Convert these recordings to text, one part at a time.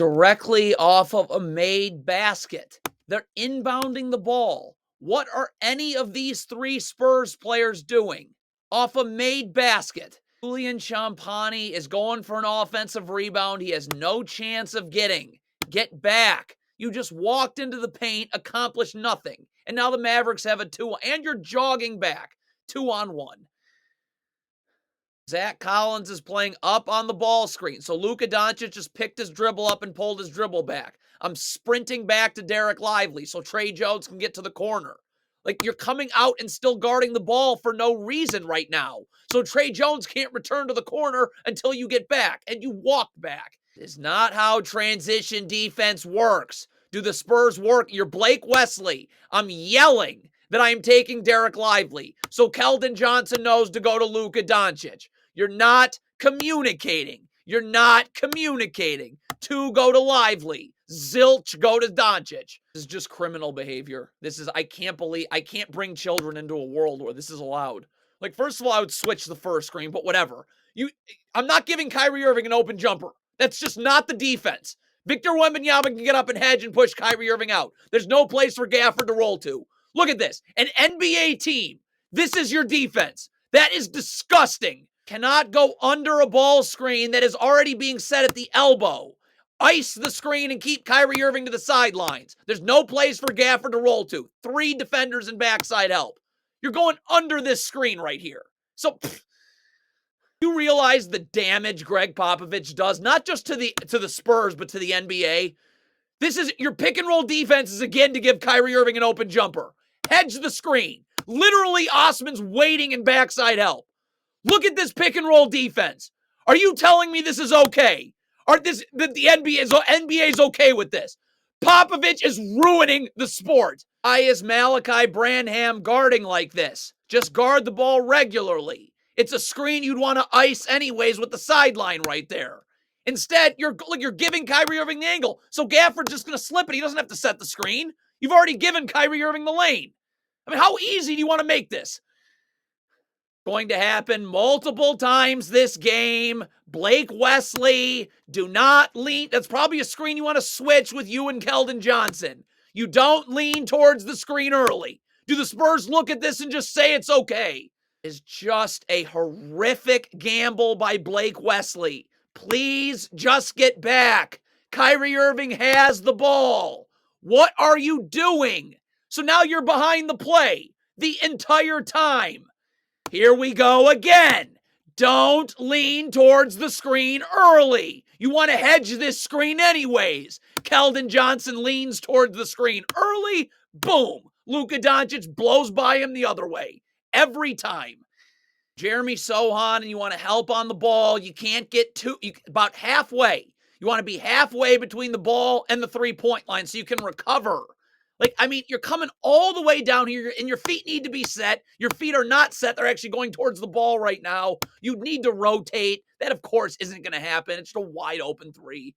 directly off of a made basket. They're inbounding the ball. What are any of these three Spurs players doing? Off a made basket. Julian Champagny is going for an offensive rebound he has no chance of getting. Get back. You just walked into the paint, accomplished nothing. And now the Mavericks have a 2, and you're jogging back. 2-on-1. Zach Collins is playing up on the ball screen. So Luka Doncic just picked his dribble up and pulled his dribble back. I'm sprinting back to Derek Lively so Trey Jones can get to the corner. Like, you're coming out and still guarding the ball for no reason right now. So Trey Jones can't return to the corner until you get back, and you walk back. It's not how transition defense works. Do the Spurs work? You're Blake Wesley. I'm yelling that I'm taking Derek Lively so Keldon Johnson knows to go to Luka Doncic. You're not communicating. You're not communicating. 2, go to Lively. Zilch, go to Doncic. This is just criminal behavior. I can't bring children into a world where this is allowed. Like, first of all, I would switch the first screen, but whatever. I'm not giving Kyrie Irving an open jumper. That's just not the defense. Victor Wembanyama can get up and hedge and push Kyrie Irving out. There's no place for Gafford to roll to. Look at this. An NBA team. This is your defense. That is disgusting. Cannot go under a ball screen that is already being set at the elbow. Ice the screen and keep Kyrie Irving to the sidelines. There's no place for Gafford to roll to. 3 defenders and backside help. You're going under this screen right here. So, you realize the damage GREGG Popovich does, not just to the Spurs, but to the NBA? This is your pick and roll defense is again to give Kyrie Irving an open jumper. Hedge the screen. Literally, Osman's waiting in backside help. Look at this pick and roll defense. Are you telling me this is okay? The NBA is okay with this? Popovich is ruining the sport. Why is Malachi Branham guarding like this? Just guard the ball regularly. It's a screen you'd want to ice anyways with the sideline right there. Instead, you're giving Kyrie Irving the angle. So Gafford's just going to slip it. He doesn't have to set the screen. You've already given Kyrie Irving the lane. I mean, how easy do you want to make this? Going to happen multiple times this game. Blake Wesley, do not lean. That's probably a screen you want to switch with you and Keldon Johnson. You don't lean towards the screen early. Do the Spurs look at this and just say it's okay? It's just a horrific gamble by Blake Wesley. Please just get back. Kyrie Irving has the ball. What are you doing? So now you're behind the play the entire time. Here we go again. Don't lean towards the screen early. You want to hedge this screen anyways. Keldon Johnson leans towards the screen early. Boom. Luka Doncic blows by him the other way. Every time. Jeremy Sohan, and you want to help on the ball. You can't get about halfway. You want to be halfway between the ball and the three-point line so you can recover. Like, I mean, you're coming all the way down here, and your feet need to be set. Your feet are not set. They're actually going towards the ball right now. You need to rotate. That, of course, isn't going to happen. It's just a wide-open 3.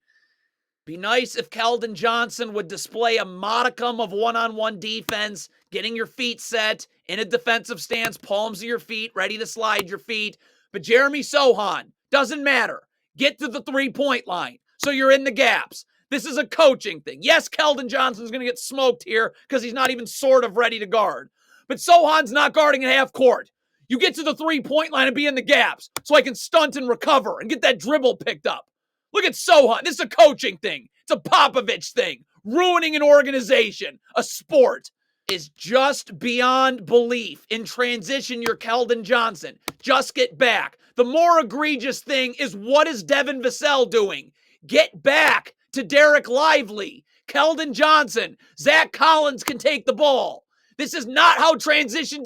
Be nice if Keldon Johnson would display a modicum of one-on-one defense, getting your feet set in a defensive stance, palms of your feet, ready to slide your feet. But Jeremy Sohan, doesn't matter. Get to the three-point line so you're in the gaps. This is a coaching thing. Yes, Keldon Johnson's going to get smoked here because he's not even sort of ready to guard. But Sohan's not guarding at half court. You get to the three-point line and be in the gaps so I can stunt and recover and get that dribble picked up. Look at Sohan. This is a coaching thing. It's a Popovich thing. Ruining an organization, a sport, is just beyond belief. In transition, you're Keldon Johnson. Just get back. The more egregious thing is, what is Devin Vassell doing? Get back to Derek Lively, Keldon Johnson. Zach Collins can take the ball. This is not how transition.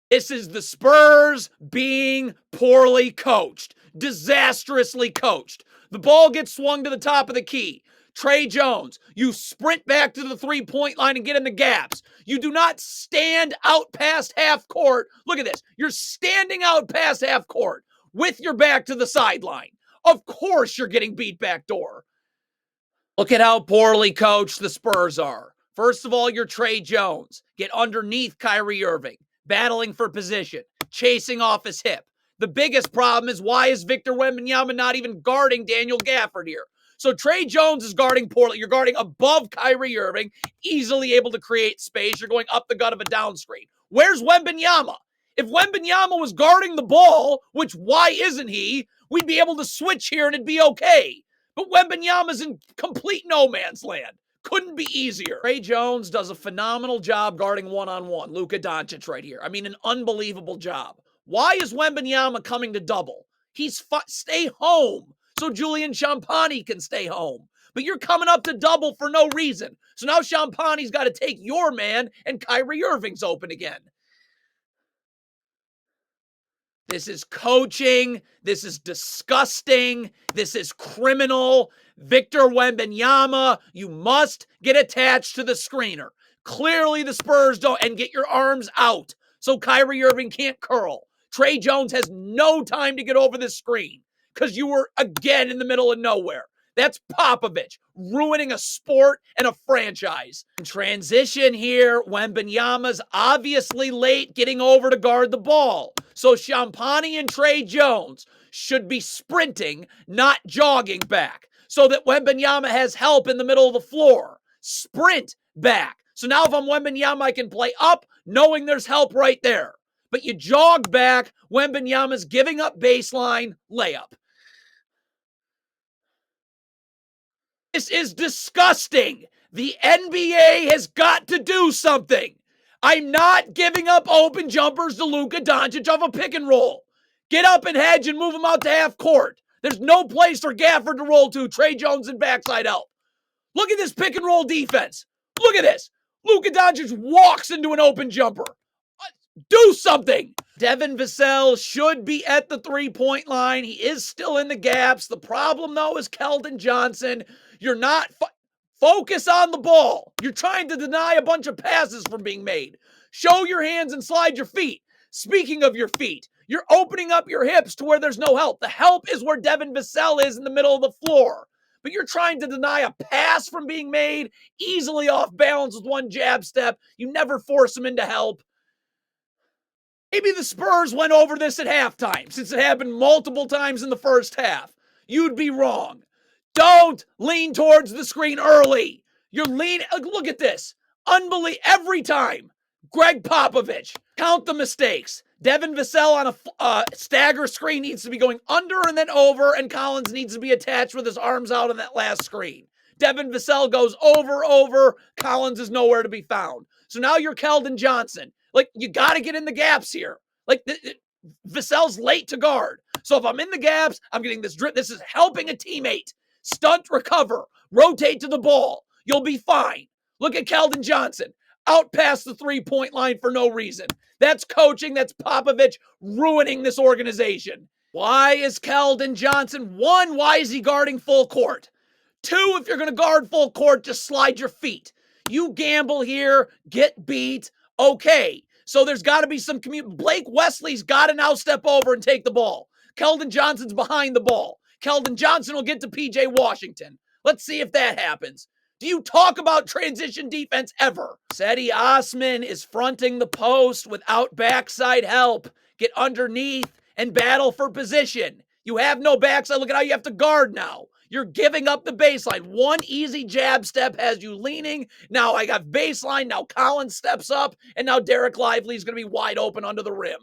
This is the Spurs being poorly coached, disastrously coached. The ball gets swung to the top of the key. Trey Jones, you sprint back to the three-point line and get in the gaps. You do not stand out past half court. Look at this. You're standing out past half court with your back to the sideline. Of course you're getting beat backdoor. Look at how poorly coached the Spurs are. First of all, you're Trey Jones. Get underneath Kyrie Irving, battling for position, chasing off his hip. The biggest problem is, why is Victor Wembanyama not even guarding Daniel Gafford here? So Tre Jones is guarding poorly. You're guarding above Kyrie Irving, easily able to create space. You're going up the gut of a down screen. Where's Wembanyama? If Wembanyama was guarding the ball, which why isn't he, we'd be able to switch here and it'd be okay. But Wembanyama's in complete no man's land. Couldn't be easier. Tre Jones does a phenomenal job guarding one-on-one. Luka Doncic right here. I mean, an unbelievable job. Why is Wembanyama coming to double? Stay home so Julian Champagnie can stay home. But you're coming up to double for no reason. So now Champagnie's got to take your man, and Kyrie Irving's open again. This is coaching. This is disgusting. This is criminal. Victor Wembanyama, you must get attached to the screener. Clearly the Spurs don't, and get your arms out so Kyrie Irving can't curl. Tre Jones has no time to get over this screen because you were again in the middle of nowhere. That's Popovich ruining a sport and a franchise. In transition here, Wembanyama's obviously late getting over to guard the ball. So Champagnie and Tre Jones should be sprinting, not jogging back, so that Wembanyama has help in the middle of the floor. Sprint back. So now if I'm Wembanyama, I can play up, knowing there's help right there. But you jog back, Wembanyama's giving up baseline, layup. This is disgusting. The NBA has got to do something. I'm not giving up open jumpers to Luka Doncic off a pick and roll. Get up and hedge and move him out to half court. There's no place for Gafford to roll to. Tre Jones and backside help. Look at this pick and roll defense. Look at this. Luka Doncic walks into an open jumper. Do something. Devin Vassell should be at the three-point line. He is still in the gaps. The problem, though, is Keldon Johnson. You're not focus on the ball. You're trying to deny a bunch of passes from being made. Show your hands and slide your feet. Speaking of your feet, you're opening up your hips to where there's no help. The help is where Devin Vassell is in the middle of the floor. But you're trying to deny a pass from being made, easily off balance with one jab step. You never force him into help. Maybe the Spurs went over this at halftime, since it happened multiple times in the first half. You'd be wrong. Don't lean towards the screen early. You're leaning. Look at this. Unbelievable. Every time. GREGG Popovich. Count the mistakes. Devin Vassell on a stagger screen needs to be going under and then over, and Collins needs to be attached with his arms out on that last screen. Devin Vassell goes over. Collins is nowhere to be found. So now you're Keldon Johnson. Like, you got to get in the gaps here. Like, Vassell's late to guard. So if I'm in the gaps, I'm getting this drip. This is helping a teammate. Stunt, recover, rotate to the ball. You'll be fine. Look at Keldon Johnson. Out past the three-point line for no reason. That's coaching. That's Popovich ruining this organization. Why is Keldon Johnson? One, why is he guarding full court? Two, if you're going to guard full court, just slide your feet. You gamble here, get beat. Okay, so there's got to be some Blake Wesley's got to now step over and take the ball. Keldon Johnson's behind the ball. Keldon Johnson will get to P.J. Washington. Let's see if that happens. Do you talk about transition defense ever? Cedi Osman is fronting the post without backside help. Get underneath and battle for position. You have no backside. Look at how you have to guard now. You're giving up the baseline. One easy jab step has you leaning. Now I got baseline. Now Collins steps up. And now Derek Lively is going to be wide open under the rim.